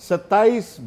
27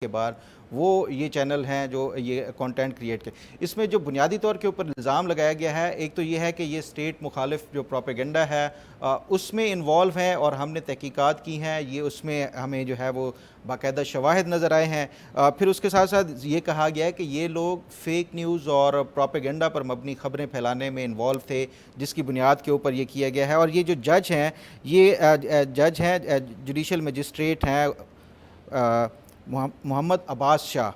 کے بعد وہ یہ چینل ہیں جو یہ کنٹینٹ کریٹ کے اس میں جو بنیادی طور کے اوپر الزام لگایا گیا ہے، ایک تو یہ ہے کہ یہ اسٹیٹ مخالف جو پروپیگنڈا ہے اس میں انوالو ہیں، اور ہم نے تحقیقات کی ہیں، یہ اس میں ہمیں جو ہے وہ باقاعدہ شواہد نظر آئے ہیں۔ پھر اس کے ساتھ ساتھ یہ کہا گیا ہے کہ یہ لوگ فیک نیوز اور پروپیگنڈا پر مبنی خبریں پھیلانے میں انوالو تھے، جس کی بنیاد کے اوپر یہ کیا گیا ہے۔ اور یہ جو جج ہیں، یہ جج ہیں جوڈیشل مجسٹریٹ ہیں محمد عباس شاہ،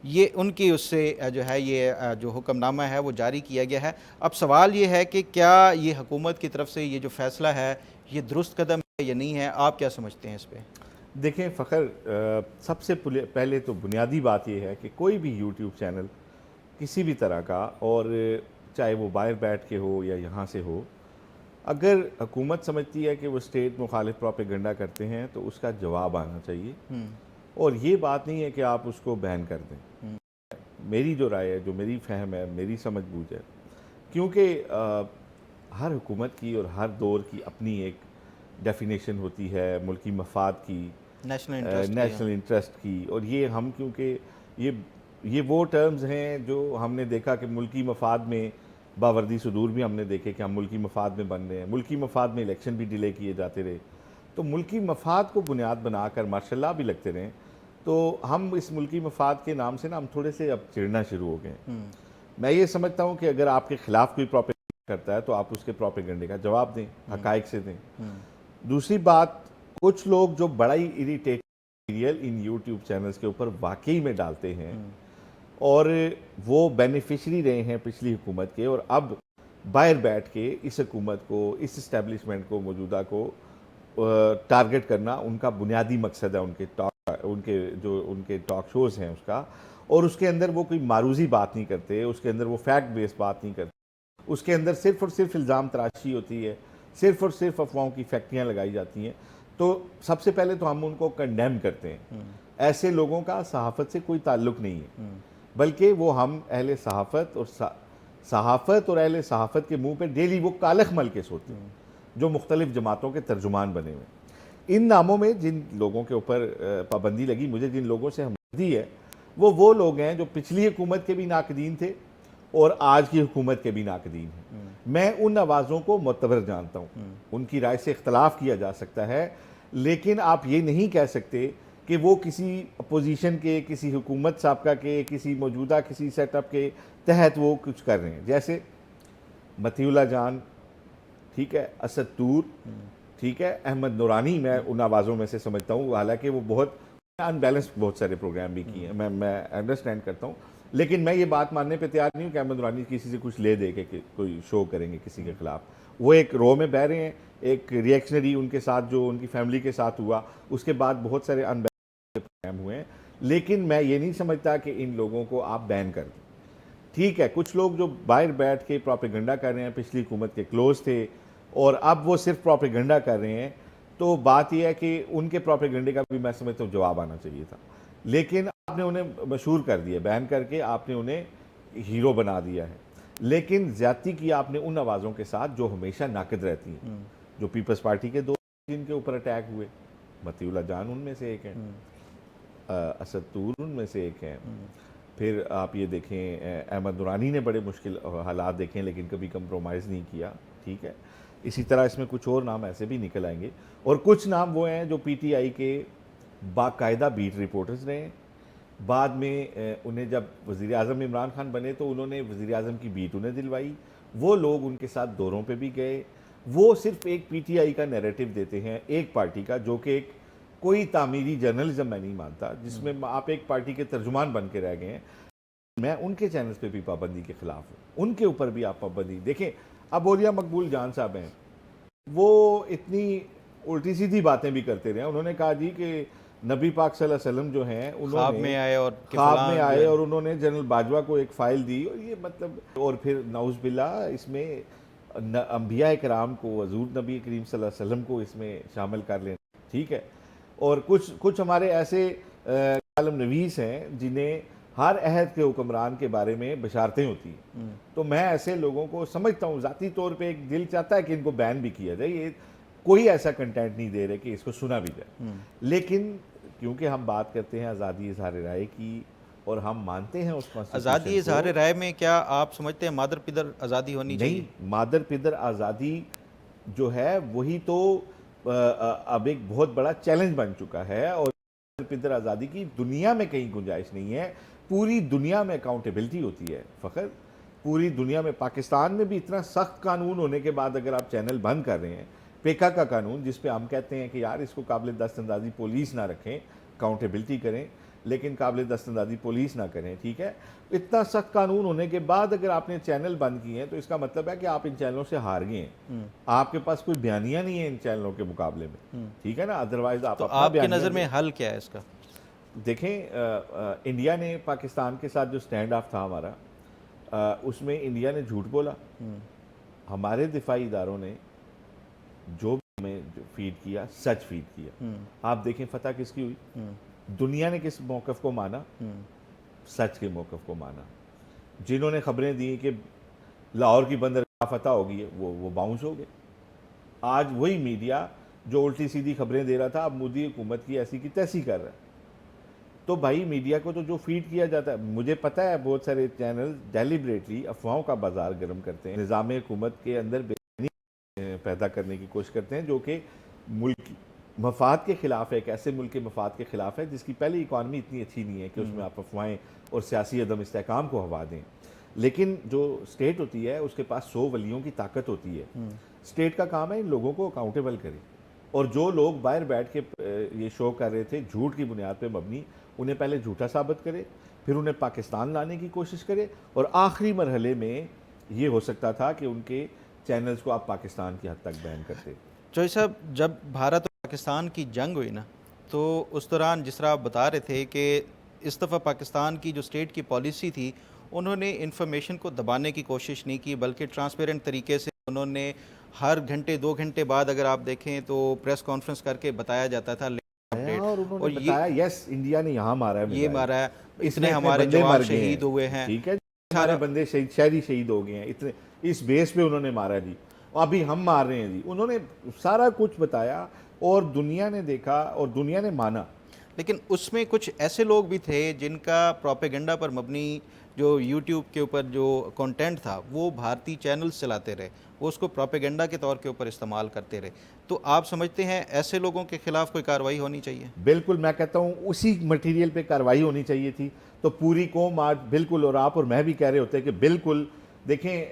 یہ ان کی اس سے جو ہے یہ جو حکم نامہ ہے وہ جاری کیا گیا ہے۔ اب سوال یہ ہے کہ کیا یہ حکومت کی طرف سے یہ جو فیصلہ ہے یہ درست قدم ہے یا نہیں ہے؟ آپ کیا سمجھتے ہیں اس پہ؟ دیکھیں فخر، سب سے پہلے تو بنیادی بات یہ ہے کہ کوئی بھی یوٹیوب چینل کسی بھی طرح کا، اور چاہے وہ باہر بیٹھ کے ہو یا یہاں سے ہو، اگر حکومت سمجھتی ہے کہ وہ اسٹیٹ مخالف پروپیگنڈا کرتے ہیں تو اس کا جواب آنا چاہیے، اور یہ بات نہیں ہے کہ آپ اس کو بین کر دیں۔ میری جو رائے ہے، جو میری فہم ہے، میری سمجھ بوجھ ہے، کیونکہ ہر حکومت کی اور ہر دور کی اپنی ایک ڈیفینیشن ہوتی ہے ملکی مفاد کی، نیشنل انٹرسٹ کی، اور یہ ہم کیونکہ یہ وہ ٹرمز ہیں جو ہم نے دیکھا کہ ملکی مفاد میں باوردی صدور بھی ہم نے دیکھے کہ ہم ملکی مفاد میں بن رہے ہیں، ملکی مفاد میں الیکشن بھی ڈیلے کیے جاتے رہے، تو ملکی مفاد کو بنیاد بنا کر ماشاء اللہ بھی لگتے رہیں، تو ہم اس ملکی مفاد کے نام سے نا ہم تھوڑے سے اب چڑنا شروع ہو گئے ہیں۔ میں یہ سمجھتا ہوں کہ اگر آپ کے خلاف کوئی پروپیگنڈا کرتا ہے تو آپ اس کے پروپیگنڈے کا جواب دیں، حقائق سے دیں۔ دوسری بات، کچھ لوگ جو بڑا ہی اریٹیٹ مٹیریل ان یوٹیوب چینلز کے اوپر واقعی میں ڈالتے ہیں، اور وہ بینیفیشری رہے ہیں پچھلی حکومت کے، اور اب باہر بیٹھ کے اس حکومت کو، اس اسٹیبلشمنٹ کو، موجودہ کو ٹارگٹ کرنا ان کا بنیادی مقصد ہے، ان کے ٹاک شوز ہیں اس کا، اور اس کے اندر وہ کوئی معروضی بات نہیں کرتے، اس کے اندر وہ فیکٹ بیس بات نہیں کرتے، اس کے اندر صرف اور صرف الزام تراشی ہوتی ہے، صرف اور صرف افواہوں کی فیکٹریاں لگائی جاتی ہیں۔ تو سب سے پہلے تو ہم ان کو کنڈیم کرتے ہیں۔ ایسے لوگوں کا صحافت سے کوئی تعلق نہیں ہے، بلکہ وہ ہم اہل صحافت اور اہل صحافت کے منہ پہ ڈیلی وہ کالخ مل کے سوتے ہیں جو مختلف جماعتوں کے ترجمان بنے ہوئے۔ ان ناموں میں جن لوگوں کے اوپر پابندی لگی، مجھے جن لوگوں سے ہمدردی ہے، وہ لوگ ہیں جو پچھلی حکومت کے بھی ناقدین تھے اور آج کی حکومت کے بھی ناقدین ہیں۔ میں ان آوازوں کو معتبر جانتا ہوں، ان کی رائے سے اختلاف کیا جا سکتا ہے، لیکن آپ یہ نہیں کہہ سکتے کہ وہ کسی اپوزیشن کے، کسی حکومت سابقہ کے، کسی موجودہ کسی سیٹ اپ کے تحت وہ کچھ کر رہے ہیں۔ جیسے مطیع اللہ جان، ٹھیک ہے، اسد طور، ٹھیک ہے، احمد نورانی، میں ان آوازوں میں سے سمجھتا ہوں، حالانکہ وہ بہت ان بیلنس بہت سارے پروگرام بھی کیے ہیں، میں انڈرسٹینڈ کرتا ہوں، لیکن میں یہ بات ماننے پہ تیار نہیں ہوں کہ احمد نورانی کسی سے کچھ لے دے کے کوئی شو کریں گے کسی کے خلاف۔ وہ ایک رو میں بہ رہے ہیں، ایک ریئیکشنری ان کے ساتھ جو ان کی فیملی کے ساتھ ہوا، اس کے بعد بہت سارے ان پروگرام ہوئے ہیں، لیکن میں یہ نہیں سمجھتا کہ ان لوگوں کو آپ بین کر دیں۔ ٹھیک ہے، کچھ لوگ جو باہر بیٹھ کے پروپیگنڈا کر رہے ہیں، پچھلی حکومت کے کلوز تھے اور اب وہ صرف پروپیگنڈا کر رہے ہیں، تو بات یہ ہے کہ ان کے پروپیگنڈے کا بھی میں سمجھتا ہوں جواب آنا چاہیے تھا، لیکن آپ نے انہیں مشہور کر دیا، بین کر کے آپ نے انہیں ہیرو بنا دیا ہے، لیکن زیادتی کی آپ نے ان آوازوں کے ساتھ جو ہمیشہ ناقد رہتی ہیں، جو پیپلز پارٹی کے دو جن کے اوپر اٹیک ہوئے، مطیع اللہ جان ان میں سے ایک ہیں، اسد طور ان میں سے ایک ہیں، پھر آپ یہ دیکھیں احمد نورانی نے بڑے مشکل حالات دیکھیں لیکن کبھی کمپرومائز نہیں کیا، ٹھیک ہے۔ اسی طرح اس میں کچھ اور نام ایسے بھی نکل آئیں گے، اور کچھ نام وہ ہیں جو پی ٹی آئی کے باقاعدہ بیٹ رپورٹرز رہے ہیں، بعد میں انہیں جب وزیر اعظم عمران خان بنے تو انہوں نے وزیر اعظم کی بیٹ انہیں دلوائی، وہ لوگ ان کے ساتھ دوروں پہ بھی گئے، وہ صرف ایک پی ٹی آئی کا نیریٹو دیتے ہیں، ایک پارٹی کا، جو کہ ایک کوئی تعمیری جرنلزم میں نہیں مانتا، جس میں آپ ایک پارٹی کے ترجمان بن کے رہ گئے ہیں۔ میں ان کے چینلز پہ بھی پابندی کے خلاف ہوں، ان کے اوپر بھی آپ پابندی دیکھیں۔ اب اولیاء مقبول جان صاحب ہیں، وہ اتنی الٹی سیدھی باتیں بھی کرتے رہے ہیں، انہوں نے کہا جی کہ نبی پاک صلی اللہ علیہ وسلم جو ہیں انہوں نے خواب میں آئے اور انہوں نے جنرل باجوہ کو ایک فائل دی، اور یہ مطلب، اور پھر نعوذ باللہ اس میں انبیاء کرام کو، حضور نبی کریم صلی اللہ علیہ وسلم کو اس میں شامل کر لینا، ٹھیک ہے۔ اور کچھ ہمارے ایسے کالم نویس ہیں جنہیں ہر عہد کے حکمران کے بارے میں بشارتیں ہوتی ہیں، تو میں ایسے لوگوں کو سمجھتا ہوں، ذاتی طور پہ ایک دل چاہتا ہے کہ ان کو بین بھی کیا جائے، یہ کوئی ایسا کنٹینٹ نہیں دے رہے کہ اس کو سنا بھی جائے، لیکن کیونکہ ہم بات کرتے ہیں آزادی اظہار رائے کی اور ہم مانتے ہیں اس آزادی کانسٹیٹیوشن اظہار کو. رائے میں کیا آپ سمجھتے ہیں مادر پدر آزادی ہونی چاہیے؟ نہیں، مادر پدر آزادی جو ہے وہی تو اب ایک بہت بڑا چیلنج بن چکا ہے، اور مادر پدر آزادی کی دنیا میں کہیں گنجائش نہیں ہے. پوری دنیا میں اکاؤنٹیبلٹی ہوتی ہے فخر، پوری دنیا میں. پاکستان میں بھی اتنا سخت قانون ہونے کے بعد اگر آپ چینل بند کر رہے ہیں، پیکا کا قانون جس پہ ہم کہتے ہیں کہ یار اس کو قابل دست اندازی پولیس نہ رکھیں، اکاؤنٹیبلٹی کریں، لیکن قابل دست اندازی پولیس نہ کریں، ٹھیک ہے. اتنا سخت قانون ہونے کے بعد اگر آپ نے چینل بند کیے ہیں تو اس کا مطلب ہے کہ آپ ان چینلوں سے ہار گئے ہیں. آپ کے پاس کوئی بیانیہ نہیں ہے ان چینلوں کے مقابلے میں، ٹھیک ہے نا. ادروائز آپ تو اپنا آپ کی بیانیہ نظر دیں. میں حل کیا ہے اس کا؟ دیکھیں، انڈیا نے پاکستان کے ساتھ جو سٹینڈ آف تھا ہمارا، اس میں انڈیا نے جھوٹ بولا. ہمارے دفاعی اداروں نے جو بھی ہمیں فیڈ کیا سچ فیڈ کیا. آپ دیکھیں فتح کس کی ہوئی، دنیا نے کس موقف کو مانا، سچ کے موقف کو مانا. جنہوں نے خبریں دی کہ لاہور کی بندرگاہ فتح ہوگی ہے وہ باؤنس ہو گئے. آج وہی میڈیا جو الٹی سیدھی خبریں دے رہا تھا اب مودی حکومت کی ایسی کی تیسی کر رہا ہے. تو بھائی میڈیا کو تو جو فیڈ کیا جاتا ہے، مجھے پتہ ہے بہت سارے چینل ڈیلیبریٹلی افواہوں کا بازار گرم کرتے ہیں، نظام حکومت کے اندر بے چینی پیدا کرنے کی کوشش کرتے ہیں، جو کہ ملک مفاد کے خلاف ہے، ایک ایسے ملک کے مفاد کے خلاف ہے جس کی پہلی اکانومی اتنی اچھی نہیں ہے کہ اس میں آپ افواہیں اور سیاسی عدم استحکام کو ہوا دیں. لیکن جو اسٹیٹ ہوتی ہے اس کے پاس 100 ولیوں کی طاقت ہوتی ہے. اسٹیٹ کا کام ہے ان لوگوں کو اکاؤنٹیبل کرے، اور جو لوگ باہر بیٹھ کے یہ شو کر رہے تھے جھوٹ کی بنیاد پہ مبنی، انہیں پہلے جھوٹا ثابت کرے، پھر انہیں پاکستان لانے کی کوشش کرے، اور آخری مرحلے میں یہ ہو سکتا تھا کہ ان کے چینلز کو آپ پاکستان کی حد تک بین کرتے. جوئی صاحب، جب بھارت اور پاکستان کی جنگ ہوئی نا، تو اس دوران جس طرح آپ بتا رہے تھے کہ اس دفعہ پاکستان کی جو اسٹیٹ کی پالیسی تھی، انہوں نے انفارمیشن کو دبانے کی کوشش نہیں کی، بلکہ ٹرانسپیرنٹ طریقے سے انہوں نے ہر گھنٹے 2 گھنٹے بعد اگر آپ دیکھیں تو پریس کانفرنس کر کے بتایا جاتا تھا اپڈیٹ. اور انہوں نے اور بتایا یس انڈیا نے یہاں مارا ہے یہ میزائل، مارا ہے، اس میں اتنے اتنے ہمارے بندے جوان مر گئے شہید ہیں، ہوئے ہیں. ٹھیک ہے، ہمارے بندے شہید ہو گئے ہیں، اتنے اس بیس پہ انہوں نے مارا جی، ابھی ہم مار رہے ہیں جی. انہوں نے سارا کچھ بتایا اور دنیا نے دیکھا اور دنیا نے مانا. لیکن اس میں کچھ ایسے لوگ بھی تھے جن کا پروپیگنڈا پر مبنی جو یوٹیوب کے اوپر جو کنٹینٹ تھا وہ بھارتی چینلز چلاتے رہے، وہ اس کو پروپیگنڈا کے طور کے اوپر استعمال کرتے رہے. تو آپ سمجھتے ہیں ایسے لوگوں کے خلاف کوئی کارروائی ہونی چاہیے؟ بالکل، میں کہتا ہوں اسی مٹیریل پہ کارروائی ہونی چاہیے تھی. تو پوری قوم آج بالکل، اور آپ اور میں بھی کہہ رہے ہوتے ہیں کہ بالکل. دیکھیں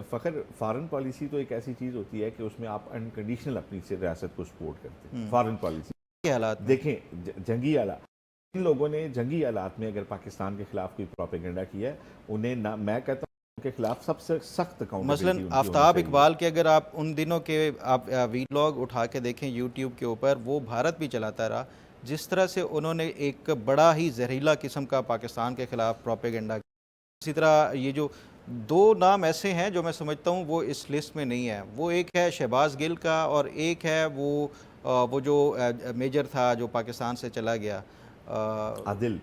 فخر، فارن پالیسی تو ایک ایسی چیز ہوتی ہے کہ اس میں آپ انکنڈیشنل اپنی ریاست کو سپورٹ کرتے ہیں. فارن پالیسی کے حالات دیکھیں، جنگی آلات، ان لوگوں نے جنگی آلات میں اگر پاکستان کے خلاف کوئی پروپیگنڈا کیا ہے، انہیں میں کہتا ہوں ان کے خلاف سب سے سخت اکاؤنٹیبلٹی مثلاً آفتاب اقبال کے اگر آپ ان دنوں کے آپ ویلاگ اٹھا کے دیکھیں یوٹیوب کے اوپر، وہ بھارت بھی چلاتا رہا. جس طرح سے انہوں نے ایک بڑا ہی زہریلا قسم کا پاکستان کے خلاف پروپیگنڈا. اسی طرح یہ جو 2 نام ایسے ہیں جو میں سمجھتا ہوں وہ اس لسٹ میں نہیں ہے، وہ ایک ہے شہباز گل کا، اور ایک ہے وہ جو میجر تھا جو پاکستان سے چلا گیا، عادل.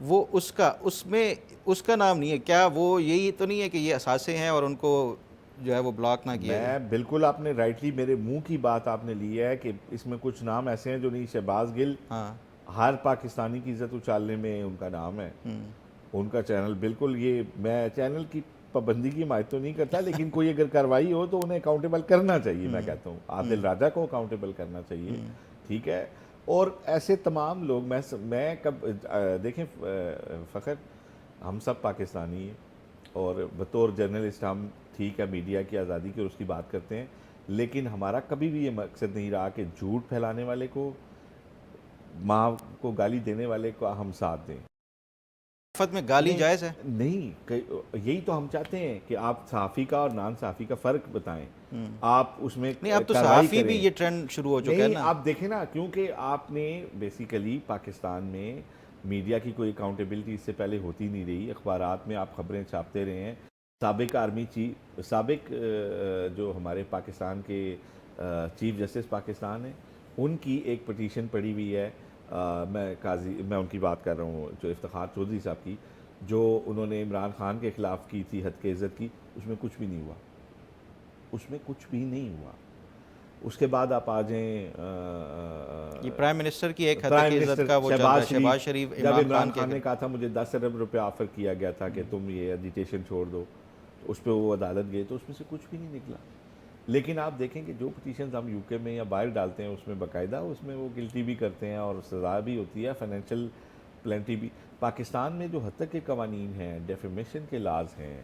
وہ اس کا نام نہیں ہے. کیا وہ یہی تو نہیں ہے کہ یہ اثاثے ہیں اور ان کو جو ہے وہ بلاک نہ کیا جائے؟ میں بالکل، آپ نے رائٹلی میرے منہ کی بات آپ نے لی ہے کہ اس میں کچھ نام ایسے ہیں جو نہیں. شہباز گل ہر پاکستانی کی عزت اچھالنے میں ان کا نام ہے. ان کا چینل بالکل، یہ میں چینل کی پابندی کی حمایت تو نہیں کرتا، لیکن کوئی اگر کارروائی ہو تو انہیں اکاؤنٹیبل کرنا چاہیے. میں کہتا ہوں عادل راجہ کو اکاؤنٹیبل کرنا چاہیے، ٹھیک ہے. اور ایسے تمام لوگ، میں کب دیکھیں فخر، ہم سب پاکستانی ہیں اور بطور جرنلسٹ ہم ٹھیک ہے میڈیا کی آزادی کی اور اس کی بات کرتے ہیں، لیکن ہمارا کبھی بھی یہ مقصد نہیں رہا کہ جھوٹ پھیلانے والے کو، ماں کو گالی دینے والے کو ہم ساتھ دیں. میں گالی جائز ہے؟ نہیں، یہی تو ہم چاہتے ہیں کہ آپ صحافی کا اور نان صحافی کا فرق بتائیں. آپ اس میں نہیں، اب تو کارروائی صحافی بھی کریں. یہ ٹرینڈ شروع ہو چکا ہے نہیں، نا. آپ دیکھیں نا، کیونکہ آپ نے بیسیکلی پاکستان میں میڈیا کی کوئی اکاؤنٹیبلٹی اس سے پہلے ہوتی نہیں رہی. اخبارات میں آپ خبریں چھاپتے رہے ہیں. سابق جو ہمارے پاکستان کے چیف جسٹس پاکستان ہیں، ان کی ایک پٹیشن پڑی ہوئی ہے. میں ان کی بات کر رہا ہوں، جو افتخار چودھری صاحب کی، جو انہوں نے عمران خان کے خلاف کی تھی، حد کے عزت کی. اس میں کچھ بھی نہیں ہوا. اس کے بعد آپ آ جائیں یہ پرائم منسٹر کی ایک حد پرائم تک عزت منسٹر کا وہ چل رہا ہے، شہباز شریف جب عمران کے خان نے کہا تھا مجھے 10 ارب روپے آفر کیا گیا تھا کہ تم یہ ایجیٹیشن چھوڑ دو، اس پہ وہ عدالت گئے تو اس میں سے کچھ بھی نہیں نکلا. لیکن آپ دیکھیں کہ جو پٹیشنز ہم یو کے میں یا باہر ڈالتے ہیں اس میں باقاعدہ اس میں وہ گلٹی بھی کرتے ہیں اور سزا بھی ہوتی ہے، فائنینشیل پلینٹی بھی. پاکستان میں جو حد تک کے قوانین ہیں، ڈیفیمیشن کے لاز ہیں،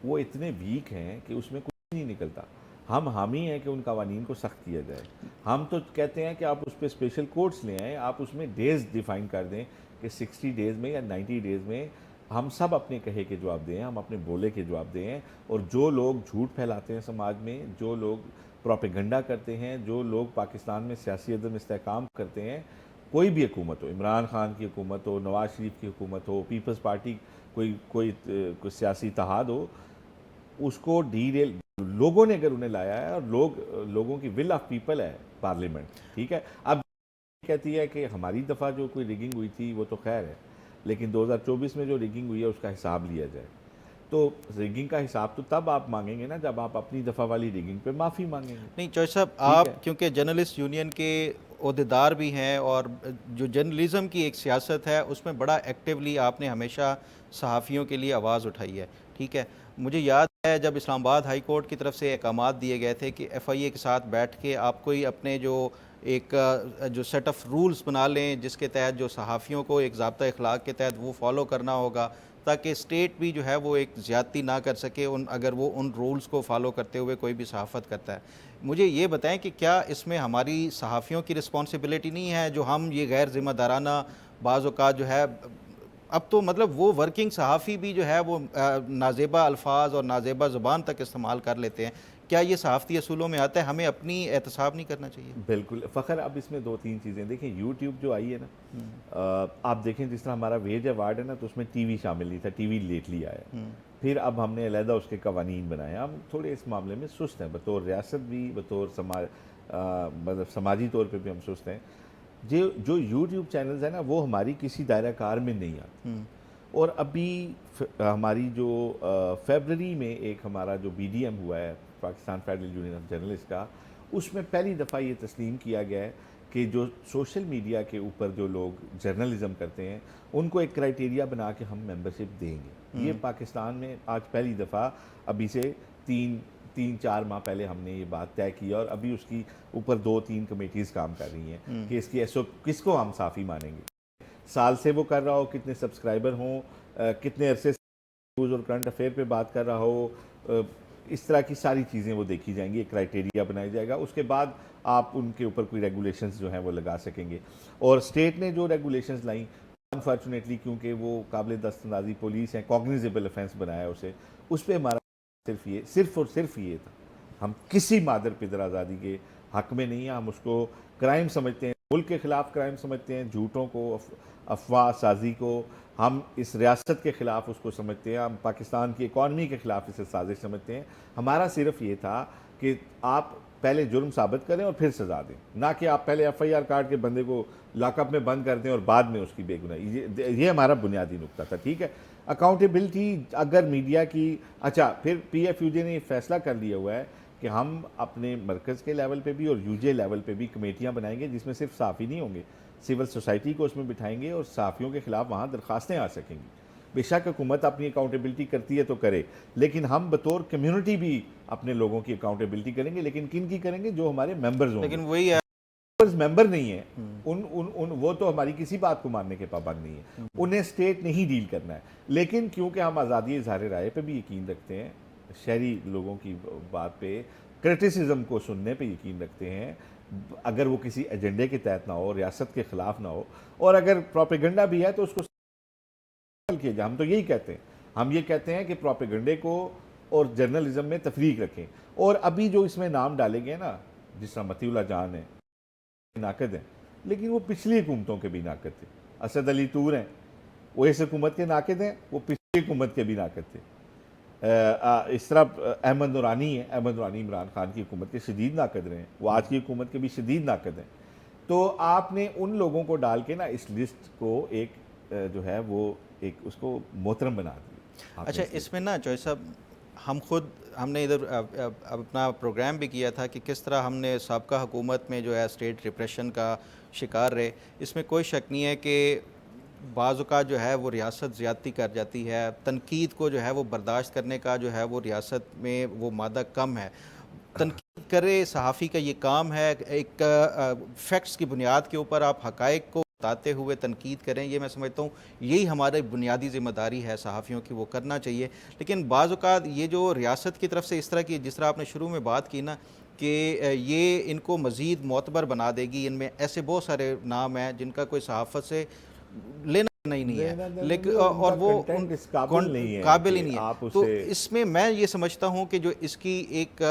وہ اتنے ویک ہیں کہ اس میں کچھ نہیں نکلتا. ہم حامی ہیں کہ ان قوانین کو سخت کیا جائے. ہم تو کہتے ہیں کہ آپ اس پہ اسپیشل کورٹس لے آئیں، آپ اس میں ڈیز ڈیفائن کر دیں کہ 60 ڈیز میں یا 90 ڈیز میں ہم سب اپنے کہے کے جواب دیں، ہم اپنے بولے کے جواب دیں. اور جو لوگ جھوٹ پھیلاتے ہیں سماج میں، جو لوگ پروپیگنڈا کرتے ہیں، جو لوگ پاکستان میں سیاسی عدم استحکام کرتے ہیں، کوئی بھی حکومت ہو، عمران خان کی حکومت ہو، نواز شریف کی حکومت ہو، پیپلز پارٹی کوئی سیاسی اتحاد ہو، اس کو ڈیریل لوگوں نے اگر انہیں لایا ہے اور لوگوں کی ول آف پیپل ہے پارلیمنٹ، ٹھیک ہے. اب کہتی ہے کہ ہماری دفعہ جو کوئی ریگنگ ہوئی تھی وہ تو خیر ہے، لیکن 2024 میں جو ریگنگ ہوئی ہے اس کا حساب لیا جائے. تو ریگنگ کا حساب تو تب آپ مانگیں گے نا جب آپ اپنی دفعہ والی ریگنگ پہ معافی مانگیں گے. نہیں چوہے صاحب، آپ کیونکہ جرنلسٹ یونین کے عہدیدار بھی ہیں اور جو جرنلزم کی ایک سیاست ہے اس میں بڑا ایکٹیولی آپ نے ہمیشہ صحافیوں کے لیے آواز اٹھائی ہے، ٹھیک ہے. مجھے یاد ہے جب اسلام آباد ہائی کورٹ کی طرف سے احکامات دیے گئے تھے کہ ایف آئی اے کے ساتھ بیٹھ کے آپ کوئی اپنے جو سیٹ آف رولز بنا لیں جس کے تحت جو صحافیوں کو ایک ضابطہ اخلاق کے تحت وہ فالو کرنا ہوگا تاکہ اسٹیٹ بھی جو ہے وہ ایک زیادتی نہ کر سکے اگر وہ ان رولز کو فالو کرتے ہوئے کوئی بھی صحافت کرتا ہے. مجھے یہ بتائیں کہ کیا اس میں ہماری صحافیوں کی رسپانسبلٹی نہیں ہے جو ہم یہ غیر ذمہ دارانہ بعض اوقات جو ہے اب تو مطلب وہ ورکنگ صحافی بھی جو ہے وہ نازیبہ الفاظ اور نازیبہ زبان تک استعمال کر لیتے ہیں، کیا یہ صحافتی اصولوں میں آتا ہے؟ ہمیں اپنی احتساب نہیں کرنا چاہیے؟ بالکل فخر. اب اس میں 2-3 چیزیں دیکھیں. یوٹیوب جو آئی ہے نا، آپ دیکھیں جس طرح ہمارا ویج ایوارڈ ہے نا، تو اس میں ٹی وی شامل نہیں تھا، ٹی وی لیٹلی آیا. پھر اب ہم نے علیحدہ اس کے قوانین بنائے. ہم تھوڑے اس معاملے میں سست ہیں، بطور ریاست بھی، بطور مطلب سماجی طور پہ بھی ہم سست ہیں. جو یوٹیوب چینلز ہیں نا وہ ہماری کسی دائرہ کار میں نہیں آتے. اور ابھی ہماری جو فیبرری میں ایک ہمارا جو بی ڈی ایم ہوا ہے، Pakistan federal union of journalist کا، اس میں پہلی دفعہ یہ تسلیم کیا گیا ہے کہ جو سوشل میڈیا کے اوپر جو لوگ جرنلزم کرتے ہیں ان کو ایک کرائٹیریا بنا کے ہم ممبرشپ دیں گے. یہ پاکستان میں آج پہلی دفعہ، ابھی سے 3-4 ماہ پہلے ہم نے یہ بات طے کی اور ابھی اس کی اوپر 2-3 کمیٹیز کام کر رہی ہیں کہ اس کی کس کو ہم صافی مانیں گے. سال سے وہ کر رہا ہو، کتنے سبسکرائبر ہوں، کتنے عرصے سے نیوز اور کرنٹ افیئر پہ بات کر رہا ہو، اس طرح کی ساری چیزیں وہ دیکھی جائیں گی. ایک کرائٹیریا بنایا جائے گا، اس کے بعد آپ ان کے اوپر کوئی ریگولیشنز جو ہیں وہ لگا سکیں گے. اور اسٹیٹ نے جو ریگولیشنز لائیں، انفارچونیٹلی کیونکہ وہ قابل دست اندازی پولیس ہیں، کوگنیزیبل افینس بنایا اسے، اس پہ ہمارا صرف اور صرف یہ تھا. ہم کسی مادر پدر آزادی کے حق میں نہیں ہیں. ہم اس کو کرائم سمجھتے ہیں، ملک کے خلاف کرائم سمجھتے ہیں، جھوٹوں کو، افواہ سازی کو. ہم اس ریاست کے خلاف اس کو سمجھتے ہیں، ہم پاکستان کی اکانومی کے خلاف اسے سازش سمجھتے ہیں. ہمارا صرف یہ تھا کہ آپ پہلے جرم ثابت کریں اور پھر سزا دیں، نہ کہ آپ پہلے ایف آئی آر کاٹ کے بندے کو لاک اپ میں بند کر دیں اور بعد میں اس کی بے گناہی. یہ ہمارا بنیادی نقطہ تھا. ٹھیک ہے. اکاؤنٹیبلٹی اگر میڈیا کی، اچھا پھر پی ایف یو جے نے یہ فیصلہ کر لیا ہوا ہے کہ ہم اپنے مرکز کے لیول پہ بھی اور یو جے لیول پہ بھی کمیٹیاں بنائیں گے جس میں صرف صحافی نہیں ہوں گے، سول سوسائٹی کو اس میں بٹھائیں گے اور صحافیوں کے خلاف وہاں درخواستیں آ سکیں گی. بے شک حکومت اپنی اکاؤنٹیبلٹی کرتی ہے تو کرے، لیکن ہم بطور کمیونٹی بھی اپنے لوگوں کی اکاؤنٹیبلٹی کریں گے. لیکن کن کی کریں گے؟ جو ہمارے ممبرز ہوں گے. لیکن وہی ہے، ممبر نہیں ہیں وہ تو ہماری کسی بات کو ماننے کے پابند نہیں ہے. انہیں اسٹیٹ نہیں ڈیل کرنا ہے. لیکن کیونکہ ہم آزادی اظہار رائے پہ بھی یقین رکھتے ہیں، شہری لوگوں کی بات پہ، کرٹیسزم کو سننے پہ یقین رکھتے ہیں، اگر وہ کسی ایجنڈے کے تحت نہ ہو، ریاست کے خلاف نہ ہو، اور اگر پروپیگنڈا بھی ہے تو اس کو کیا جائے. ہم تو یہی کہتے ہیں، ہم یہ کہتے ہیں کہ پروپیگنڈے کو اور جرنلزم میں تفریق رکھیں. اور ابھی جو اس میں نام ڈالے گئے نا، جس طرح مطیع اللہ جان ہیں، ناقد ہیں، لیکن وہ پچھلی حکومتوں کے بھی ناقد تھے. اسد علی طور ہیں، وہ اس حکومت کے ناقد ہیں، وہ پچھلی حکومت کے بھی ناقد تھے. اس طرح احمد نورانی ہیں، احمد نورانی عمران خان کی حکومت کے شدید ناقد رہے ہیں، وہ آج کی حکومت کے بھی شدید ناقد ہیں. تو آپ نے ان لوگوں کو ڈال کے نا اس لسٹ کو ایک جو ہے وہ ایک اس کو محترم بنا دیا. اچھا اس میں نا چوہے صاحب ہم نے ادھر اپنا پروگرام بھی کیا تھا کہ کس طرح ہم نے سابقہ حکومت میں جو ہے اسٹیٹ ریپریشن کا شکار رہے. اس میں کوئی شک نہیں ہے کہ بعض اوقات جو ہے وہ ریاست زیادتی کر جاتی ہے, تنقید کو جو ہے وہ برداشت کرنے کا جو ہے وہ ریاست میں وہ مادہ کم ہے. تنقید کرے صحافی کا یہ کام ہے, ایک فیکٹس کی بنیاد کے اوپر آپ حقائق کو بتاتے ہوئے تنقید کریں, یہ میں سمجھتا ہوں یہی ہماری بنیادی ذمہ داری ہے صحافیوں کی, وہ کرنا چاہیے. لیکن بعض اوقات یہ جو ریاست کی طرف سے اس طرح کی, جس طرح آپ نے شروع میں بات کی نا کہ یہ ان کو مزید معتبر بنا دے گی, ان میں ایسے بہت سارے نام ہیں جن کا کوئی صحافت سے لینا نہیں ہے, لیکن اور وہ قابل نہیں ہے, قابل ہی نہیں ہے. تو اس میں یہ سمجھتا ہوں کہ جو اس کی ایک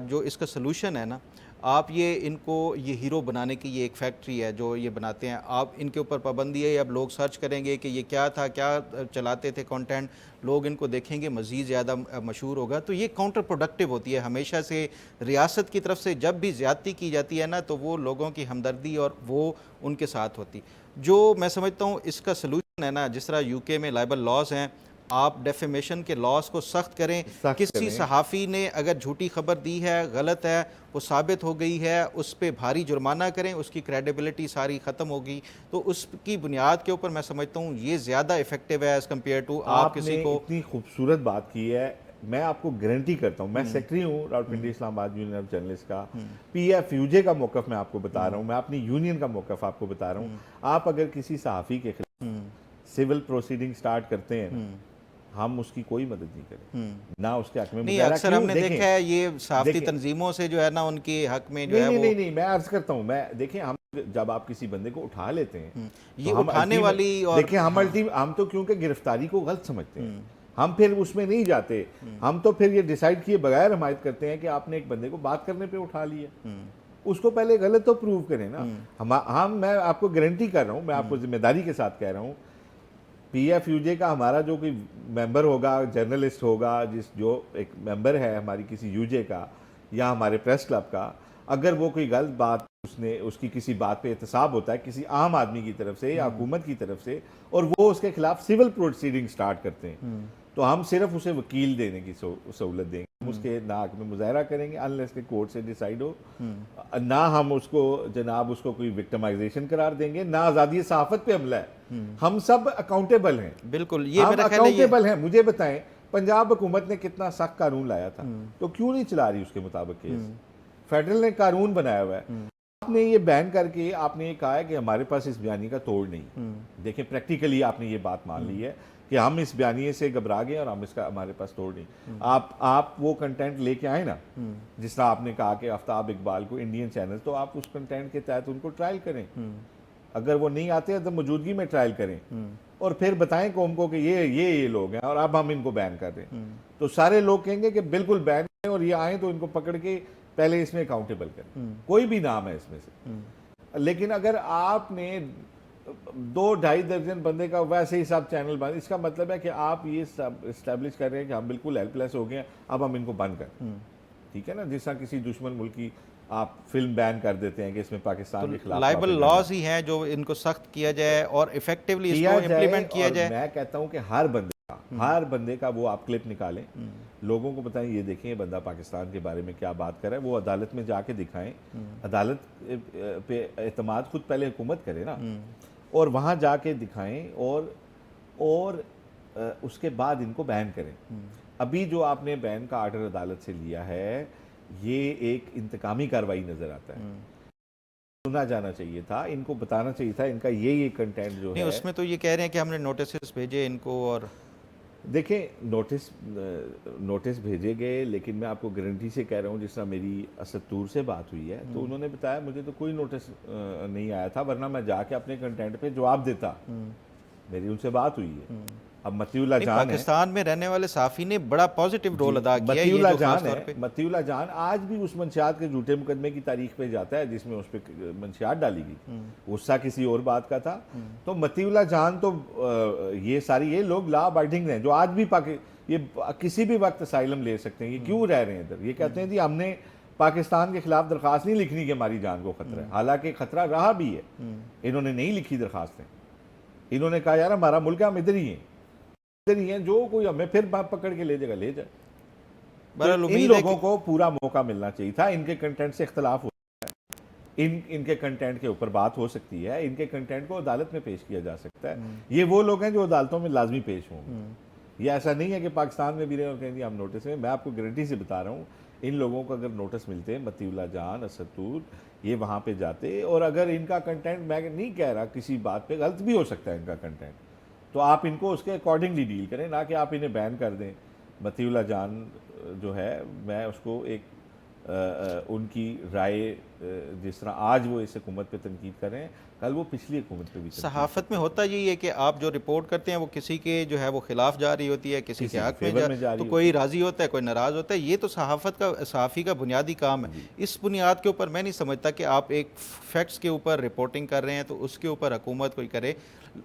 جو اس کا سلوشن ہے نا, آپ یہ ان کو یہ ہیرو بنانے کی یہ ایک فیکٹری ہے جو یہ بناتے ہیں, آپ ان کے اوپر پابندی ہے. اب لوگ سرچ کریں گے کہ یہ کیا تھا, کیا چلاتے تھے کنٹینٹ, لوگ ان کو دیکھیں گے, مزید زیادہ مشہور ہوگا. تو یہ کاؤنٹر پروڈکٹیو ہوتی ہے ہمیشہ سے ریاست کی طرف سے. جب بھی زیادتی کی جاتی ہے نا تو وہ لوگوں کی ہمدردی اور وہ ان کے ساتھ ہوتی. جو میں سمجھتا ہوں اس کا سلوشن ہے نا, جس طرح یو کے میں لائبل لاز ہیں, آپ ڈیفیمیشن کے لاز کو سخت کریں. کسی صحافی نے اگر جھوٹی خبر دی ہے, غلط ہے, وہ ثابت ہو گئی ہے, اس پہ بھاری جرمانہ کریں, اس کی کریڈیبلٹی ساری ختم ہوگی. تو اس کی بنیاد کے اوپر میں سمجھتا ہوں یہ زیادہ افیکٹو ہے ایز کمپیئر ٹو آپ کسی کو. اتنی خوبصورت بات کی ہے, میں آپ کو گارنٹی کرتا ہوں, میں سیکرٹری ہوں راولپنڈی اسلام آباد یونین آف جرنلسٹ کا. پی ایف یو جے کا موقف میں آپ کو بتا رہا ہوں, میں اپنی یونین کا موقف آپ کو بتا رہا ہوں. آپ اگر کسی صحافی کے خلاف سول پروسیڈنگ سٹارٹ کرتے ہیں, ہم اس کی کوئی مدد نہیں کریں, نہ اس کے حق میں نہیں. اکثر ہم نے دیکھا ہے یہ صحافتی تنظیموں سے جو ہے نا ان کے حق میں جو ہے وہ نہیں, میں عرض کرتا ہوں, میں دیکھیں ہم جب آپ کسی بندے کو اٹھا لیتے ہیں, یہ اٹھانے والی اور دیکھیں ہم تو کیونکہ گرفتاری کو غلط سمجھتے ہیں, ہم پھر اس میں نہیں جاتے. ہم تو پھر یہ ڈیسائیڈ کیے بغیر حمایت کرتے ہیں کہ آپ نے ایک بندے کو بات کرنے پہ اٹھا لیا, اس کو پہلے غلط تو پروو کریں نا. میں آپ کو گارنٹی کر رہا ہوں, میں آپ کو ذمہ داری کے ساتھ کہہ رہا ہوں, پی ایف یو جے کا ہمارا جو کوئی ممبر ہوگا, جرنلسٹ ہوگا, جو ایک ممبر ہے ہماری کسی یو جے کا یا ہمارے پریس کلب کا, اگر وہ کوئی غلط بات اس کی کسی بات پہ احتساب ہوتا ہے کسی عام آدمی کی طرف سے یا حکومت کی طرف سے, اور وہ اس کے خلاف سول پروسیڈنگ سٹارٹ کرتے ہیں, تو ہم صرف اسے وکیل دینے کی سہولت دیں گے. ہم اس کے نہ حق میں مظاہرہ کریں گے انلیس کہ کورٹ سے ڈیسائیڈ ہو, نہ ہم اس کو جناب اس کو کوئی وکٹمائزیشن قرار دیں گے, نہ آزادی صحافت پہ حملہ ہے. ہم سب اکاؤنٹیبل ہیں, بالکل, یہ ہم اکاؤنٹیبل ہیں. مجھے بتائیں پنجاب حکومت نے کتنا سخت قانون لایا تھا, تو کیوں نہیں چلا رہی اس کے مطابق کیس؟ فیڈرل نے قانون بنایا ہوا ہے. آپ نے یہ بین کر کے آپ نے یہ کہا ہے کہ ہمارے پاس اس بیانیے کا توڑ نہیں. دیکھیں پریکٹیکلی آپ نے یہ بات مان لی ہے کہ ہم اس بیانیے سے گھبرا گئے اور ہمارے پاس توڑ نہیں. آپ وہ کنٹینٹ لے کے آئیں نا, جس طرح آپ نے کہا کہ آفتاب اقبال کو انڈین چینل, تو آپ اس کنٹینٹ کے تحت ان کو ٹرائل کریں. اگر وہ نہیں آتے تو موجودگی میں ٹرائل کریں, اور پھر بتائیں قوم کو کہ یہ لوگ ہیں اور اب ہم ان کو بین کر دیں. تو سارے لوگ کہیں گے کہ بالکل بین کریں, اور یہ آئیں تو ان کو پکڑ کے پہلے اس میں اکاؤنٹیبل کریں, کوئی بھی نام ہے اس میں سے. لیکن اگر آپ نے 2-2.5 درجن بندے کا ویسے ہی سب چینل بند, اس کا مطلب ہے کہ آپ یہ سب اسٹیبلش کر رہے ہیں کہ ہم بالکل ہیلپ لیس ہو گئے ہیں, اب ہم ان کو بند کریں. ٹھیک ہے نا, جس طرح کسی دشمن ملک کی آپ فلم بین کر دیتے ہیں کہ اس میں پاکستان کے خلاف لائبل لاز ہی ہیں جو ان کو سخت کیا جائے اور ایفیکٹیولی اس کو امپلیمنٹ کیا جائے. میں کہتا ہوں کہ ہر بندے کا وہ آپ کلپ نکالیں, لوگوں کو بتائیں یہ دیکھیں یہ بندہ پاکستان کے بارے میں کیا بات کر رہا ہے, وہ عدالت میں جا کے دکھائیں. عدالت پہ اعتماد خود پہلے حکومت کرے نا, اور وہاں جا کے دکھائیں, اور اس کے بعد ان کو بین کریں. ابھی جو آپ نے بین کا آرڈر عدالت سے لیا ہے, یہ ایک انتقامی کارروائی نظر آتا ہے. سنا جانا چاہیے تھا, ان کو بتانا چاہیے تھا ان کا یہ کنٹینٹ جو ہے. اس میں تو یہ کہہ رہے ہیں کہ ہم نے نوٹسز بھیجے ان کو, اور دیکھیں نوٹس بھیجے گئے, لیکن میں آپ کو گارنٹی سے کہہ رہا ہوں, جس طرح میری اسد طور سے بات ہوئی ہے تو انہوں نے بتایا مجھے تو کوئی نوٹس نہیں آیا تھا, ورنہ میں جا کے اپنے کنٹینٹ پہ جواب دیتا. میری ان سے بات ہوئی ہے. اب متی اللہ جان پاکستان میں رہنے والے صحافی نے بڑا پازیٹیو رول ادا کیا ہے. متی اللہ جان آج بھی اس منشیات کے جھوٹے مقدمے کی تاریخ پہ جاتا ہے جس میں اس پہ منشیات ڈالی گئی, غصہ کسی اور بات کا تھا. تو متی اللہ جان تو یہ لوگ لا ابائڈنگ ہیں, جو آج بھی یہ کسی بھی وقت اسائلم لے سکتے ہیں. یہ کیوں رہ رہے ہیں ادھر؟ یہ کہتے ہیں جی ہم نے پاکستان کے خلاف درخواست نہیں لکھنی کہ ہماری جان کو خطرہ ہے, حالانکہ خطرہ رہا بھی ہے. انہوں نے نہیں لکھی درخواستیں, انہوں نے کہا یار ہمارا ملک ہے, ہم ادھر ہی ہیں, جو کوئی ہمیں پھر پکڑ کے لے جائے گا لے جائے. بہرحال ان امید ہے لوگوں کو پورا موقع ملنا چاہیے تھا. ان کے کنٹینٹ سے اختلاف ہو ان کے کنٹینٹ کے اوپر بات ہو سکتی ہے, ان کے کنٹینٹ کو عدالت میں پیش کیا جا سکتا ہے. یہ وہ لوگ ہیں جو عدالتوں میں لازمی پیش ہوں گے. یہ ایسا نہیں ہے کہ پاکستان میں بھی رہے اور کہیں گے ہم نوٹس میں. میں آپ کو گارنٹی سے بتا رہا ہوں, ان لوگوں کو اگر نوٹس ملتے, مطیع اللہ جان, اسد طور, یہ وہاں پہ جاتے, اور اگر ان کا کنٹینٹ, میں نہیں کہہ رہا کسی بات پہ غلط بھی ہو سکتا ہے ان کا کنٹینٹ, تو آپ ان کو اس کے اکارڈنگلی ڈیل کریں, نہ کہ آپ انہیں بین کر دیں. مطیع اللہ جان جو ہے, میں اس کو ایک ان کی رائے, جس طرح آج وہ اس حکومت پہ تنقید کر رہے ہیں, کل وہ پچھلی حکومت پہ بھی تنقید. صحافت میں ہوتا یہی ہے کہ آپ جو رپورٹ کرتے ہیں وہ کسی کے جو ہے وہ خلاف جا رہی ہوتی ہے, کسی کے حق میں جا تو رہی کوئی راضی ہوتا ہے, کوئی ناراض ہوتا ہے. یہ تو صحافت کا, صحافی کا بنیادی کام ہے. اس بنیاد کے اوپر میں نہیں سمجھتا کہ آپ ایک فیکٹس کے اوپر رپورٹنگ کر رہے ہیں تو اس کے اوپر حکومت کوئی کرے.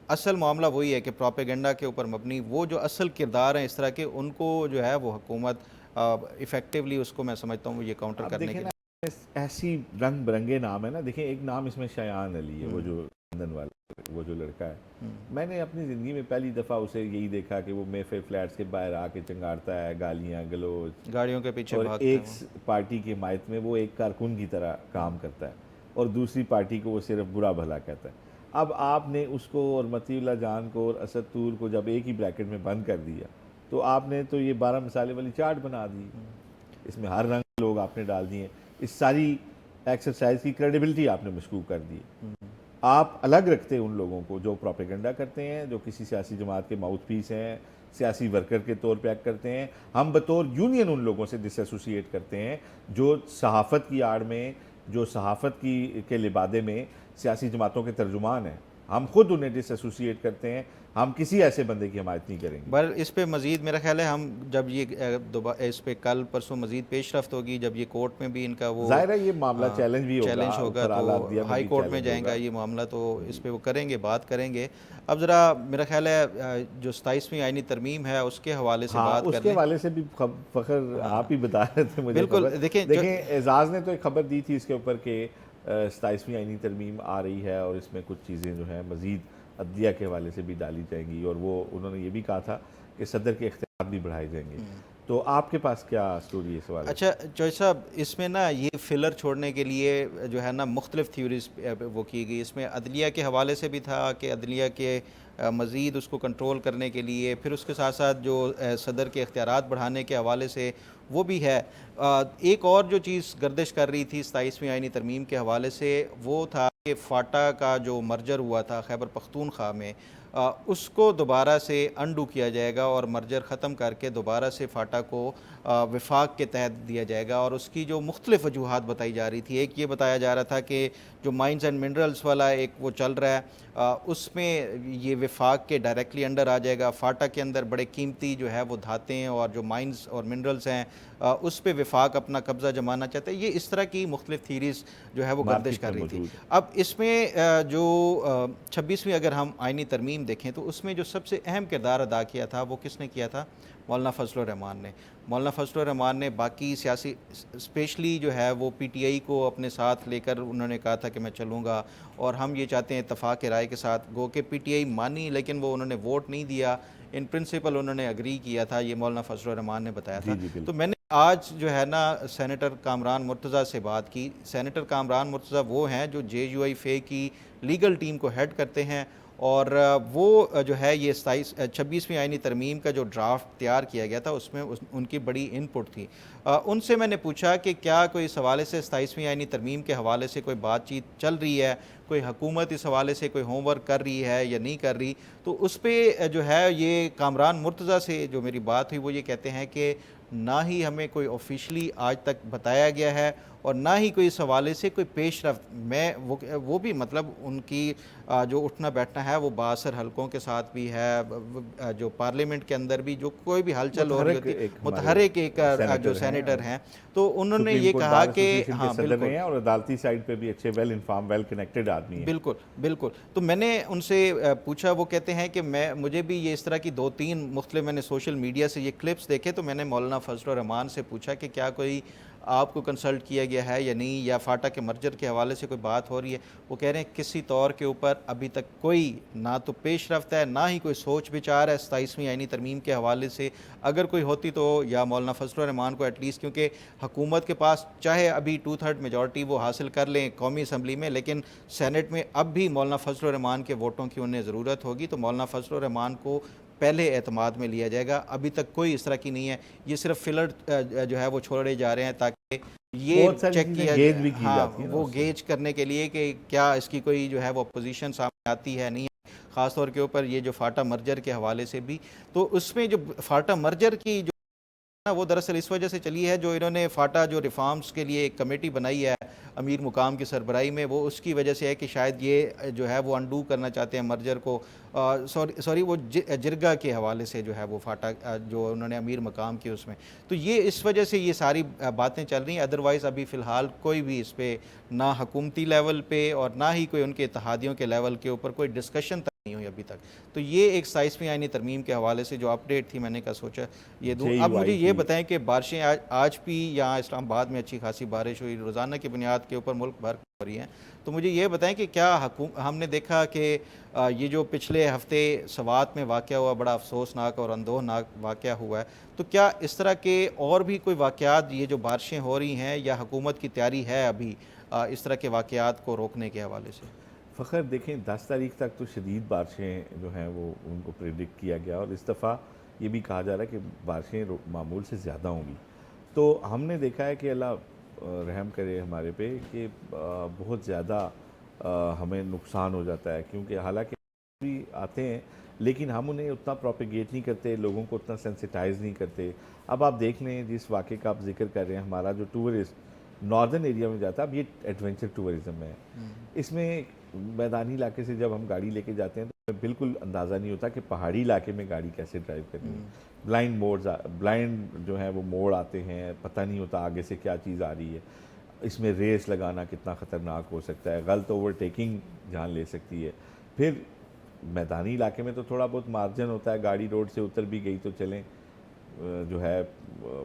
اصل معاملہ وہی ہے کہ پروپیگنڈا کے اوپر مبنی وہ جو اصل کردار ہیں اس طرح کے, ان کو جو ہے وہ حکومت ایفیکٹیولی, اس کو میں سمجھتا ہوں یہ کاؤنٹر کرنے کے لیے. ایسی رنگ برنگے نام ہے نا. دیکھیں ایک نام اس میں شایان علی ہے, وہ جو لندن والا, وہ جو لڑکا ہے. میں نے اپنی زندگی میں پہلی دفعہ اسے یہی دیکھا کہ وہ میفیر فلیٹس کے باہر آ کے چنگاڑتا ہے, گالیاں گلوچ, گاڑیوں کے پیچھے اور بھاگتے ہیں. ایک پارٹی کی حمایت میں وہ ایک کارکن کی طرح کام کرتا ہے, اور دوسری پارٹی کو وہ صرف برا بھلا کہتا ہے. اب آپ نے اس کو اور مطیع اللہ جان کو اور اسد طور کو جب ایک ہی بریکٹ میں بند کر دیا, تو آپ نے تو یہ 12 مسالے والی چاٹ بنا دی. اس میں ہر رنگ کے لوگ آپ نے ڈال دیے. اس ساری ایکسرسائز کی کریڈیبلٹی آپ نے مشکوک کر دی. آپ الگ رکھتے ان لوگوں کو جو پروپیگنڈا کرتے ہیں, جو کسی سیاسی جماعت کے ماؤتھ پیس ہیں, سیاسی ورکر کے طور پہ ایکٹ کرتے ہیں. ہم بطور یونین ان لوگوں سے ڈس ایسوسیٹ کرتے ہیں جو صحافت کی آڑ میں, جو صحافت کے لبادے میں سیاسی جماعتوں کے ترجمان ہیں. ہم خود انہیں ڈس ایسوسیٹ کرتے ہیں. ہم کسی ایسے بندے کی حمایت نہیں کریں گے. بر اس پہ مزید میرا خیال ہے ہم جب یہ اس پہ کل پرسوں مزید پیش رفت ہوگی, جب یہ کورٹ میں بھی ان کا وہ ظاہر ہے یہ معاملہ چیلنج بھی ہوگا تو ہائی کورٹ میں جائیں گا یہ معاملہ, تو اس پہ وہ کریں گے, بات کریں گے. اب ذرا میرا خیال ہے جو 27ویں آئینی ترمیم ہے اس کے حوالے سے بات اس کے حوالے سے بھی فخر آپ ہی بتا رہے تھے مجھے. بالکل. دیکھیں اعزاز نے تو ایک خبر دی تھی اس کے اوپر کہ 27ویں آئینی ترمیم آ رہی ہے اور اس میں کچھ چیزیں جو ہیں مزید عدلیہ کے حوالے سے بھی ڈالی جائیں گی, اور وہ انہوں نے یہ بھی کہا تھا کہ صدر کے اختیارات بھی بڑھائے جائیں گے. تو آپ کے پاس کیا سٹوری ہے اس حوالے سے؟ اچھا جوئی صاحب, اس میں نا یہ فلر چھوڑنے کے لیے جو ہے نا مختلف تھیوریز وہ کی گئی. اس میں عدلیہ کے حوالے سے بھی تھا کہ عدلیہ کے مزید اس کو کنٹرول کرنے کے لیے, پھر اس کے ساتھ ساتھ جو صدر کے اختیارات بڑھانے کے حوالے سے وہ بھی ہے. ایک اور جو چیز گردش کر رہی تھی 27ویں آئینی ترمیم کے حوالے سے وہ تھا کہ فاٹا کا جو مرجر ہوا تھا خیبر پختونخوا میں, اس کو دوبارہ سے انڈو کیا جائے گا اور مرجر ختم کر کے دوبارہ سے فاٹا کو وفاق کے تحت دیا جائے گا. اور اس کی جو مختلف وجوہات بتائی جا رہی تھی, ایک یہ بتایا جا رہا تھا کہ جو مائنز اینڈ منرلز والا ایک وہ چل رہا ہے, اس میں یہ وفاق کے ڈائریکٹلی انڈر آ جائے گا. فاٹا کے اندر بڑے قیمتی جو ہے وہ دھاتیں اور جو مائنز اور منرلز ہیں اس پہ وفاق اپنا قبضہ جمانا چاہتا ہے. یہ اس طرح کی مختلف تھیریز جو ہے وہ گردش کر رہی تھی. اب اس میں جو 26ویں اگر ہم آئینی ترمیم دیکھیں تو اس میں جو سب سے اہم کردار ادا کیا تھا وہ کس نے کیا تھا؟ مولانا فضل الرحمان نے. مولانا فضل الرحمان نے باقی سیاسی اسپیشلی جو ہے وہ پی ٹی آئی کو اپنے ساتھ لے کر انہوں نے کہا تھا کہ میں چلوں گا اور ہم یہ چاہتے ہیں اتفاق رائے کے ساتھ, گو کہ پی ٹی آئی مانی لیکن وہ انہوں نے ووٹ نہیں دیا, ان پرنسپل انہوں نے اگری کیا تھا, یہ مولانا فضل الرحمان نے بتایا تھا. تو میں نے آج جو ہے نا سینیٹر کامران مرتضیٰ سے بات کی. سینیٹر کامران مرتضیٰ وہ ہیں جو جے یو آئی فے کی لیگل ٹیم کو ہیڈ کرتے ہیں, اور وہ جو ہے یہ 26ویں آئینی ترمیم کا جو ڈرافٹ تیار کیا گیا تھا اس میں ان کی بڑی ان پٹ تھی. ان سے میں نے پوچھا کہ کیا کوئی اس حوالے سے 27ویں آئینی ترمیم کے حوالے سے کوئی بات چیت چل رہی ہے, کوئی حکومت اس حوالے سے کوئی ہوم ورک کر رہی ہے یا نہیں کر رہی. تو اس پہ جو ہے یہ کامران مرتضیٰ سے جو میری بات ہوئی وہ یہ کہتے ہیں کہ نہ ہی ہمیں کوئی آفیشلی آج تک بتایا گیا ہے اور نہ ہی کوئی اس حوالے سے کوئی پیش رفت. میں وہ بھی مطلب ان کی جو اٹھنا بیٹھنا ہے وہ بااثر حلقوں کے ساتھ بھی ہے, جو پارلیمنٹ کے اندر بھی جو کوئی بھی ہلچل ہو رہی ہوتی ہے, متحرک ایک جو سینیٹر ہیں, تو انہوں نے یہ کہا کہ ہاں بالکل, اور عدالتی سائڈ پہ بھی اچھے ویل انفارم ویل کنیکٹڈ آدمی ہیں. بالکل بالکل. تو میں نے ان سے پوچھا, وہ کہتے ہیں کہ مجھے بھی یہ اس طرح کی 2-3 مختلف میں نے سوشل میڈیا سے یہ کلپس دیکھے, تو میں نے مولانا مولانا فضل الرحمان سے پوچھا کہ کیا کوئی آپ کو کنسلٹ کیا گیا ہے یا نہیں، یا فاٹا کے مرجر کے حوالے سے کوئی بات ہو رہی ہے؟ وہ کہہ رہے ہیں کسی طور کے اوپر ابھی تک کوئی نہ تو پیش رفت ہے، نہ ہی کوئی سوچ بچار ہے 27ویں آئینی ترمیم کے حوالے سے۔ اگر کوئی ہوتی تو یا مولانا فضل الرحمان کو ایٹ لیسٹ، کیونکہ حکومت کے پاس چاہے ابھی 2/3 میجورٹی وہ حاصل کر لیں قومی اسمبلی میں، لیکن سینٹ میں اب بھی مولانا فضل الرحمان کے ووٹوں کی انہیں ضرورت ہوگی، تو مولانا فضل الرحمان کو پہلے اعتماد میں لیا جائے گا۔ ابھی تک کوئی اس طرح کی نہیں ہے، یہ صرف فلر جو ہے وہ چھوڑے جا رہے ہیں تاکہ یہ بہت ساری چیک چیزیں کیا گیج بھی کی ہاں جاتی ہیں نا وہ اس سے۔ گیج کرنے کے لیے کہ کیا اس کی کوئی جو ہے وہ اپوزیشن سامنے آتی ہے نہیں ہے، خاص طور کے اوپر یہ جو فاٹا مرجر کے حوالے سے بھی۔ تو اس میں جو فاٹا مرجر کی جو وہ دراصل اس وجہ سے چلی ہے، جو انہوں نے فاٹا جو ریفارمز کے لیے ایک کمیٹی بنائی ہے امیر مقام کی سربراہی میں، وہ اس کی وجہ سے ہے کہ شاید یہ جو ہے وہ انڈو کرنا چاہتے ہیں مرجر کو، سوری وہ جرگا کے حوالے سے جو ہے وہ فاٹا جو انہوں نے امیر مقام کی اس میں، تو یہ اس وجہ سے یہ ساری باتیں چل رہی ہیں۔ ادروائز ابھی فی الحال کوئی بھی اس پہ نہ حکومتی لیول پہ اور نہ ہی کوئی ان کے اتحادیوں کے لیول کے اوپر کوئی ڈسکشن تک نہیں ہوئی ابھی تک۔ تو یہ ایک 27ویں آئینی ترمیم کے حوالے سے جو اپڈیٹ تھی، میں نے کہا سوچا یہ دوں۔ اب مجھے یہ بتائیں کہ بارشیں آج بھی یہاں اسلام آباد میں اچھی خاصی بارش ہوئی، روزانہ کی بنیاد کے اوپر ملک بھر ہو رہی ہیں، تو مجھے یہ بتائیں کہ کیا ہم نے دیکھا کہ یہ جو پچھلے ہفتے سوات میں واقعہ ہوا، بڑا افسوسناک اور اندوہناک واقعہ ہوا ہے، تو کیا اس طرح کے اور بھی کوئی واقعات یہ جو بارشیں ہو رہی ہیں، یا حکومت کی تیاری ہے ابھی اس طرح کے واقعات کو روکنے کے حوالے سے؟ فخر دیکھیں 10 تاریخ تک تو شدید بارشیں جو ہیں وہ ان کو پریڈکٹ کیا گیا، اور اس دفعہ یہ بھی کہا جا رہا ہے کہ بارشیں معمول سے زیادہ ہوں گی۔ تو ہم نے دیکھا ہے کہ اللہ رحم کرے ہمارے پہ کہ بہت زیادہ ہمیں نقصان ہو جاتا ہے، کیونکہ حالانکہ بھی آتے ہیں لیکن ہم انہیں اتنا پروپیگیٹ نہیں کرتے، لوگوں کو اتنا سینسیٹائز نہیں کرتے۔ اب آپ دیکھ لیں جس واقعے کا آپ ذکر کر رہے ہیں، ہمارا جو ٹورسٹ ناردرن ایریا میں جاتا ہے، اب یہ ایڈونچر ٹورزم ہے، اس میں میدانی علاقے سے جب ہم گاڑی لے کے جاتے ہیں تو بالکل اندازہ نہیں ہوتا کہ پہاڑی علاقے میں گاڑی کیسے ڈرائیو کرنی ہے۔ بلائنڈ جو ہے وہ موڑ آتے ہیں، پتہ نہیں ہوتا آگے سے کیا چیز آ رہی ہے، اس میں ریس لگانا کتنا خطرناک ہو سکتا ہے، غلط اوورٹیکنگ جان لے سکتی ہے۔ پھر میدانی علاقے میں تو تھوڑا بہت مارجن ہوتا ہے، گاڑی روڈ سے اتر بھی گئی تو چلیں جو ہے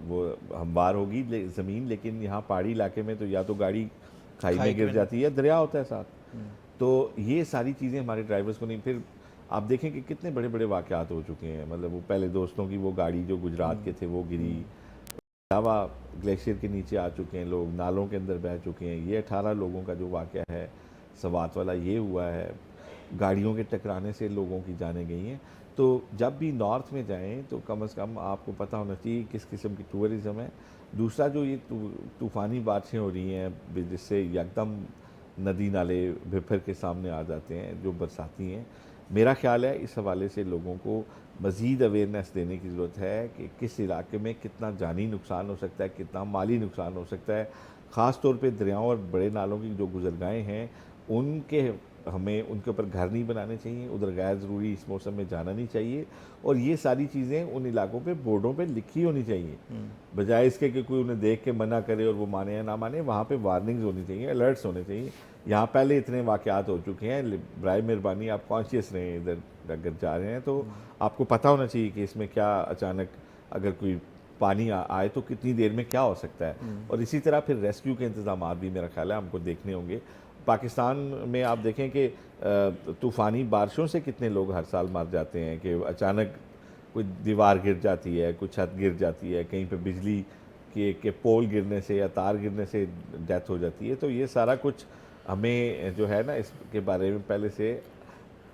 وہ ہموار ہوگی زمین، لیکن یہاں پہاڑی علاقے میں تو یا تو گاڑی کھائی میں گر جاتی ہے، دریا ہوتا ہے ساتھ۔ تو یہ ساری چیزیں ہمارے ڈرائیورز کو نہیں۔ پھر آپ دیکھیں کہ کتنے بڑے بڑے واقعات ہو چکے ہیں، مطلب وہ پہلے دوستوں کی وہ گاڑی جو گجرات کے تھے وہ گری، علاوہ گلیشیئر کے نیچے آ چکے ہیں لوگ، نالوں کے اندر بہہ چکے ہیں، یہ 18 لوگوں کا جو واقعہ ہے سوات والا یہ ہوا ہے، گاڑیوں کے ٹکرانے سے لوگوں کی جانیں گئی ہیں۔ تو جب بھی نارتھ میں جائیں تو کم از کم آپ کو پتہ ہونا چاہیے کس قسم کی ٹورزم ہے۔ دوسرا جو یہ طوفانی بارشیں ہو رہی ہیں جس سے یکدم ندی نالے بھر کے سامنے آ جاتے ہیں جو برساتی ہیں، میرا خیال ہے اس حوالے سے لوگوں کو مزید اویئرنیس دینے کی ضرورت ہے کہ کس علاقے میں کتنا جانی نقصان ہو سکتا ہے، کتنا مالی نقصان ہو سکتا ہے۔ خاص طور پہ دریاؤں اور بڑے نالوں کی جو گزرگاہیں ہیں ہمیں ان کے اوپر گھر نہیں بنانے چاہیے، ادھر غیر ضروری اس موسم میں جانا نہیں چاہیے، اور یہ ساری چیزیں ان علاقوں پہ بورڈوں پہ لکھی ہونی چاہیے، بجائے اس کے کہ کوئی انہیں دیکھ کے منع کرے اور وہ مانے یا نہ مانے۔ وہاں پہ وارننگز ہونی چاہیے، الرٹس ہونے چاہیے۔ یہاں پہلے اتنے واقعات ہو چکے ہیں، برائے مہربانی آپ کانشیس رہیں، ادھر اگر جا رہے ہیں تو آپ کو پتہ ہونا چاہیے کہ اس میں کیا اچانک اگر کوئی پانی آئے تو کتنی دیر میں کیا ہو سکتا ہے، اور اسی طرح پھر ریسکیو کے انتظامات بھی میرا خیال ہے ہم کو دیکھنے ہوں گے۔ پاکستان میں آپ دیکھیں کہ طوفانی بارشوں سے کتنے لوگ ہر سال مر جاتے ہیں، کہ اچانک کوئی دیوار گر جاتی ہے، کوئی چھت گر جاتی ہے، کہیں پہ بجلی کے پول گرنے سے یا تار گرنے سے ڈیتھ ہو جاتی ہے۔ تو یہ سارا کچھ ہمیں جو ہے نا اس کے بارے میں پہلے سے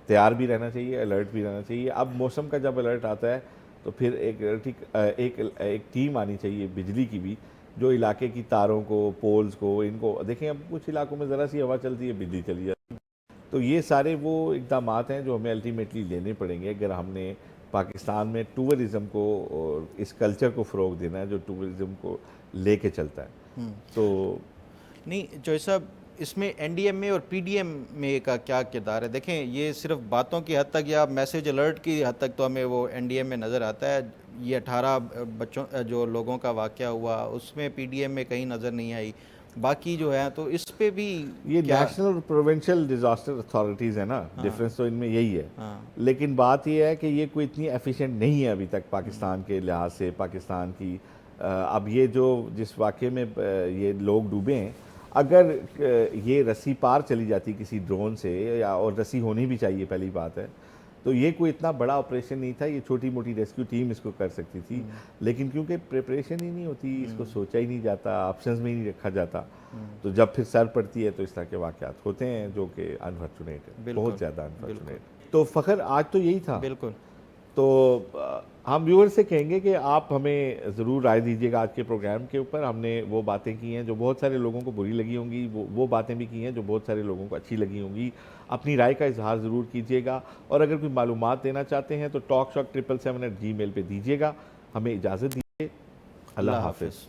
تیار بھی رہنا چاہیے، الرٹ بھی رہنا چاہیے۔ اب موسم کا جب الرٹ آتا ہے تو پھر ایک ٹیم آنی چاہیے بجلی کی بھی، جو علاقے کی تاروں کو، پولز کو، ان کو دیکھیں۔ اب کچھ علاقوں میں ذرا سی ہوا چلتی ہے بجلی چلی جاتی ہے۔ تو یہ سارے وہ اقدامات ہیں جو ہمیں الٹیمیٹلی لینے پڑیں گے اگر ہم نے پاکستان میں ٹورزم کو اور اس کلچر کو فروغ دینا ہے جو ٹورزم کو لے کے چلتا ہے۔ تو نہیں جوئی صاحب، اس میں این ڈی ایم اے اور پی ڈی ایم میں کا کیا کردار ہے؟ دیکھیں یہ صرف باتوں کی حد تک یا میسیج الرٹ کی حد تک تو ہمیں وہ این ڈی ایم میں نظر آتا ہے۔ یہ 18 بچوں جو لوگوں کا واقعہ ہوا اس میں پی ڈی ایم میں کہیں نظر نہیں آئی، باقی جو ہے تو اس پہ بھی یہ نیشنل اور پروونشل ڈیزاسٹر اتھارٹیز ہیں نا، ڈفرینس تو ان میں یہی ہے۔ لیکن بات یہ ہے کہ یہ کوئی اتنی ایفیشینٹ نہیں ہے ابھی تک پاکستان کے لحاظ سے، پاکستان کی اب یہ جو جس واقعے میں یہ لوگ ڈوبے ہیں، اگر یہ رسی پار چلی جاتی کسی ڈرون سے، یا اور رسی ہونی بھی چاہیے پہلی بات ہے، تو یہ کوئی اتنا بڑا آپریشن نہیں تھا، یہ چھوٹی موٹی ریسکیو ٹیم اس کو کر سکتی تھی، لیکن کیونکہ پریپریشن ہی نہیں ہوتی، اس کو سوچا ہی نہیں جاتا، آپشنز میں ہی نہیں رکھا جاتا، تو جب پھر سر پڑتی ہے تو اس طرح کے واقعات ہوتے ہیں جو کہ انفارچونیٹ ہے، بہت زیادہ انفارچونیٹ۔ تو فخر آج تو یہی تھا، بالکل۔ تو ہم ویور سے کہیں گے کہ آپ ہمیں ضرور رائے دیجیے گا آج کے پروگرام کے اوپر۔ ہم نے وہ باتیں کی ہیں جو بہت سارے لوگوں کو بری لگی ہوں گی، وہ باتیں بھی کی ہیں جو بہت سارے لوگوں کو اچھی لگی ہوں گی۔ اپنی رائے کا اظہار ضرور کیجیے گا، اور اگر کوئی معلومات دینا چاہتے ہیں تو talkshock777@gmail پہ دیجیے گا۔ ہمیں اجازت دیجیے، اللہ حافظ۔